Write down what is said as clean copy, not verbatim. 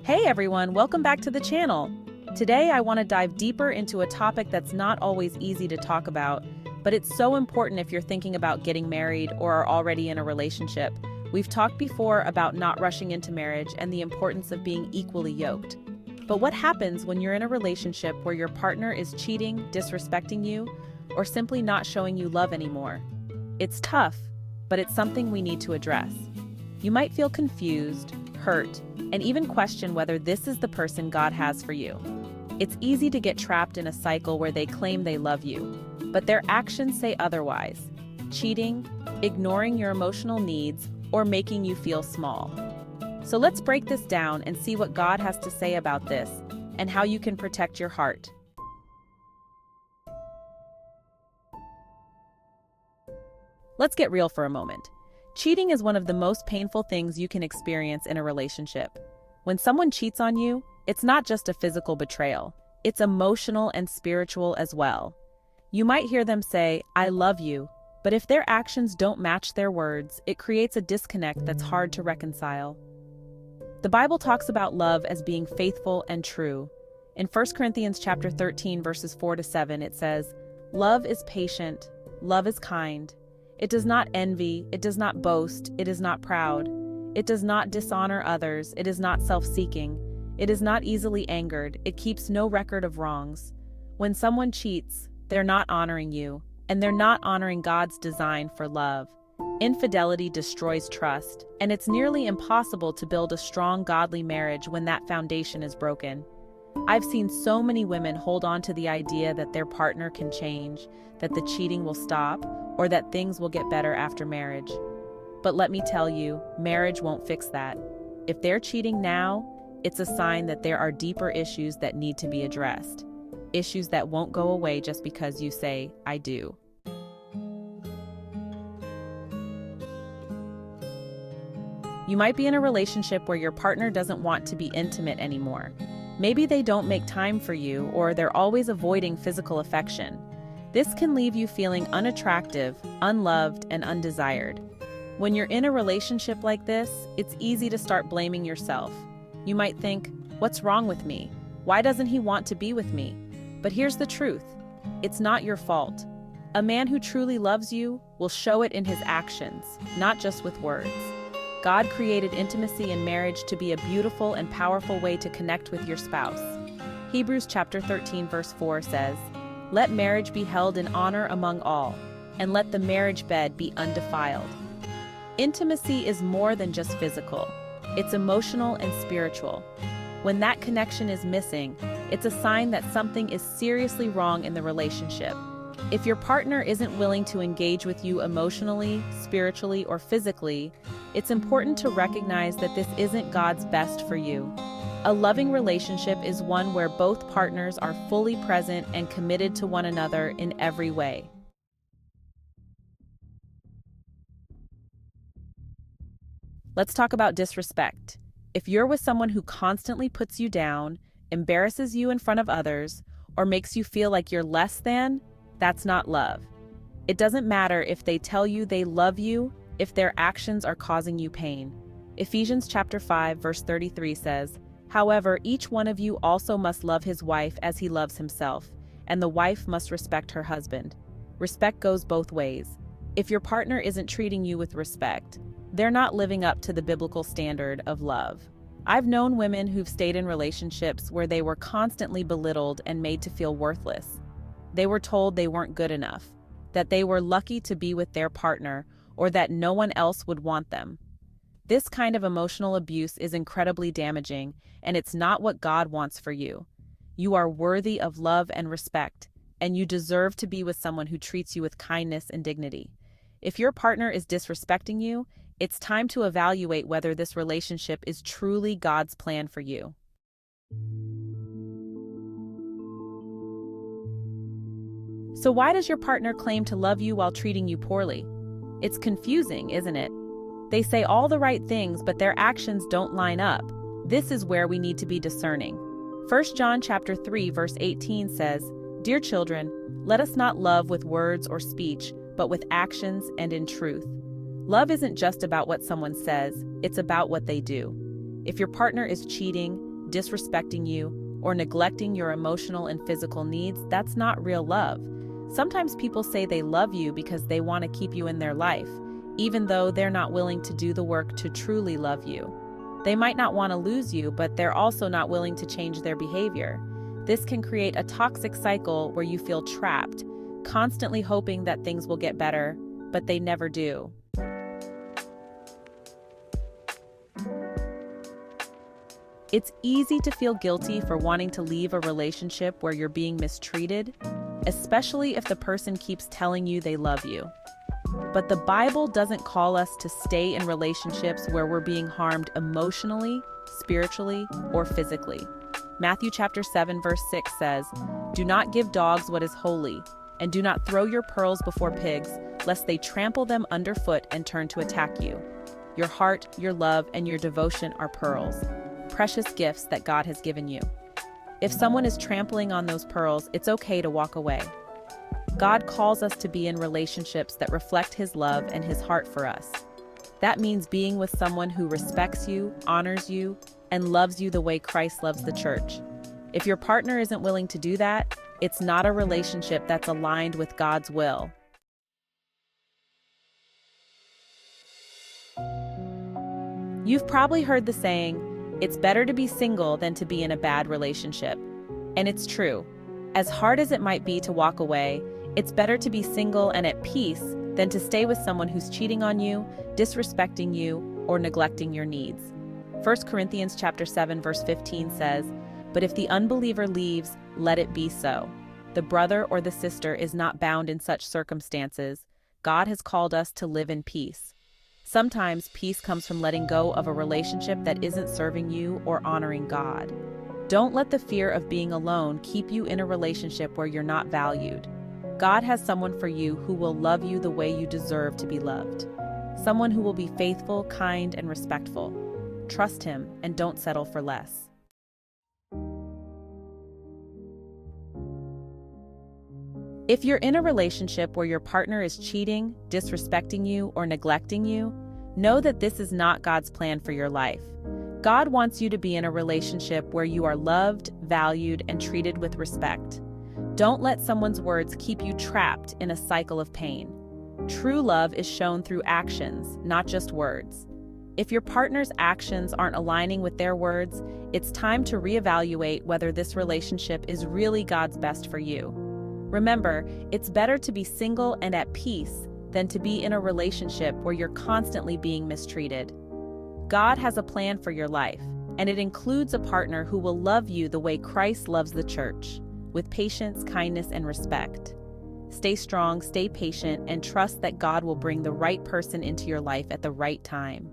Hey everyone, welcome back to the channel. Today I want to dive deeper into a topic that's not always easy to talk about, but it's so important if you're thinking about getting married or are already in a relationship. We've talked before about not rushing into marriage and the importance of being equally yoked. But what happens when you're in a relationship where your partner is cheating, disrespecting you, or simply not showing you love anymore? It's tough, but it's something we need to address. You might feel confused, hurt, and even question whether this is the person God has for you. It's easy to get trapped in a cycle where they claim they love you, but their actions say otherwise, cheating, ignoring your emotional needs, or making you feel small. So let's break this down and see what God has to say about this and how you can protect your heart. Let's get real for a moment. Cheating is one of the most painful things you can experience in a relationship. When someone cheats on you, it's not just a physical betrayal, it's emotional and spiritual as well. You might hear them say, "I love you," but if their actions don't match their words, it creates a disconnect that's hard to reconcile. The Bible talks about love as being faithful and true. In 1 Corinthians chapter 13, verses 4-7, it says, "Love is patient, love is kind. It does not envy, it does not boast, it is not proud. It does not dishonor others, it is not self-seeking. It is not easily angered, it keeps no record of wrongs." When someone cheats, they're not honoring you, and they're not honoring God's design for love. Infidelity destroys trust, and it's nearly impossible to build a strong, godly marriage when that foundation is broken. I've seen so many women hold on to the idea that their partner can change, that the cheating will stop, or that things will get better after marriage. But let me tell you, marriage won't fix that. If they're cheating now, it's a sign that there are deeper issues that need to be addressed. Issues that won't go away just because you say, "I do." You might be in a relationship where your partner doesn't want to be intimate anymore. Maybe they don't make time for you, or they're always avoiding physical affection. This can leave you feeling unattractive, unloved, and undesired. When you're in a relationship like this, it's easy to start blaming yourself. You might think, "What's wrong with me? Why doesn't he want to be with me?" But here's the truth. It's not your fault. A man who truly loves you will show it in his actions, not just with words. God created intimacy in marriage to be a beautiful and powerful way to connect with your spouse. Hebrews chapter 13 verse 4 says, "Let marriage be held in honor among all, and let the marriage bed be undefiled." Intimacy is more than just physical. It's emotional and spiritual. When that connection is missing, it's a sign that something is seriously wrong in the relationship. If your partner isn't willing to engage with you emotionally, spiritually, or physically, it's important to recognize that this isn't God's best for you. A loving relationship is one where both partners are fully present and committed to one another in every way. Let's talk about disrespect. If you're with someone who constantly puts you down, embarrasses you in front of others, or makes you feel like you're less than, that's not love. It doesn't matter if they tell you they love you, if their actions are causing you pain. Ephesians chapter 5 verse 33 says, "However, each one of you also must love his wife as he loves himself, and the wife must respect her husband." Respect goes both ways. If your partner isn't treating you with respect, they're not living up to the biblical standard of love. I've known women who've stayed in relationships where they were constantly belittled and made to feel worthless. They were told they weren't good enough, that they were lucky to be with their partner, or that no one else would want them. This kind of emotional abuse is incredibly damaging, and it's not what God wants for you. You are worthy of love and respect, and you deserve to be with someone who treats you with kindness and dignity. If your partner is disrespecting you, it's time to evaluate whether this relationship is truly God's plan for you. So why does your partner claim to love you while treating you poorly? It's confusing, isn't it? They say all the right things, but their actions don't line up. This is where we need to be discerning. 1 John chapter 3 verse 18 says, "Dear children, let us not love with words or speech, but with actions and in truth." Love isn't just about what someone says, it's about what they do. If your partner is cheating, disrespecting you, or neglecting your emotional and physical needs, that's not real love. Sometimes people say they love you because they want to keep you in their life, even though they're not willing to do the work to truly love you. They might not want to lose you, but they're also not willing to change their behavior. This can create a toxic cycle where you feel trapped, constantly hoping that things will get better, but they never do. It's easy to feel guilty for wanting to leave a relationship where you're being mistreated, especially if the person keeps telling you they love you. But the Bible doesn't call us to stay in relationships where we're being harmed emotionally, spiritually, or physically. Matthew chapter 7 verse 6 says, "Do not give dogs what is holy, and do not throw your pearls before pigs, lest they trample them underfoot and turn to attack you. Your heart, your love, and your devotion are pearls, precious gifts that God has given you." If someone is trampling on those pearls, it's okay to walk away. God calls us to be in relationships that reflect His love and His heart for us. That means being with someone who respects you, honors you, and loves you the way Christ loves the church. If your partner isn't willing to do that, it's not a relationship that's aligned with God's will. You've probably heard the saying, "It's better to be single than to be in a bad relationship." And it's true. As hard as it might be to walk away, it's better to be single and at peace than to stay with someone who's cheating on you, disrespecting you, or neglecting your needs. 1 Corinthians chapter 7 verse 15 says, "But if the unbeliever leaves, let it be so. The brother or the sister is not bound in such circumstances. God has called us to live in peace." Sometimes peace comes from letting go of a relationship that isn't serving you or honoring God. Don't let the fear of being alone keep you in a relationship where you're not valued. God has someone for you who will love you the way you deserve to be loved. Someone who will be faithful, kind, and respectful. Trust Him and don't settle for less. If you're in a relationship where your partner is cheating, disrespecting you, or neglecting you, know that this is not God's plan for your life. God wants you to be in a relationship where you are loved, valued, and treated with respect. Don't let someone's words keep you trapped in a cycle of pain. True love is shown through actions, not just words. If your partner's actions aren't aligning with their words, it's time to reevaluate whether this relationship is really God's best for you. Remember, it's better to be single and at peace than to be in a relationship where you're constantly being mistreated. God has a plan for your life, and it includes a partner who will love you the way Christ loves the church, with patience, kindness, and respect. Stay strong, stay patient, and trust that God will bring the right person into your life at the right time.